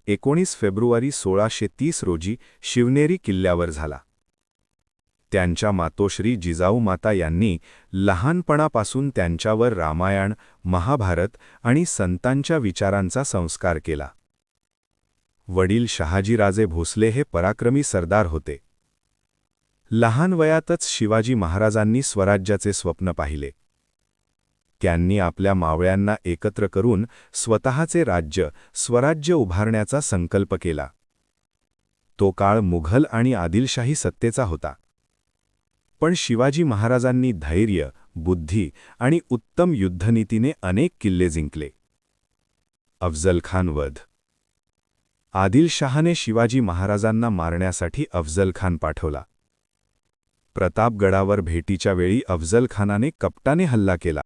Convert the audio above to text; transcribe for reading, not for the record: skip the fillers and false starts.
19 February 1630 रोजी शिवनेरी किल्ल्यावर झाला. त्यांच्या मातोश्री जिजाऊ माता यांनी लहानपणापासून त्यांच्यावर रामायण, महाभारत आणि संतांच्या विचारांचा संस्कार केला. वडील शहाजीराजे भोसले हे पराक्रमी सरदार होते. लहान वयातच शिवाजी महाराजांनी स्वराज्याचे स्वप्न पाहिले. त्यांनी आपल्या मावळ्यांना एकत्र करून स्वतःचे राज्य, स्वराज्य उभारण्याचा संकल्प केला. तो काळ मुघल आणि आदिलशाही सत्तेचा होता. पण शिवाजी महाराजांनी धैर्य, बुद्धी आणि उत्तम युद्धनीतीने अनेक किल्ले जिंकले. अफझलखान वध. आदिलशहाने शिवाजी महाराजांना मारण्यासाठी अफझलखान पाठवला. प्रतापगडावर भेटीच्या वेळी अफझलखानाने कपटाने हल्ला केला.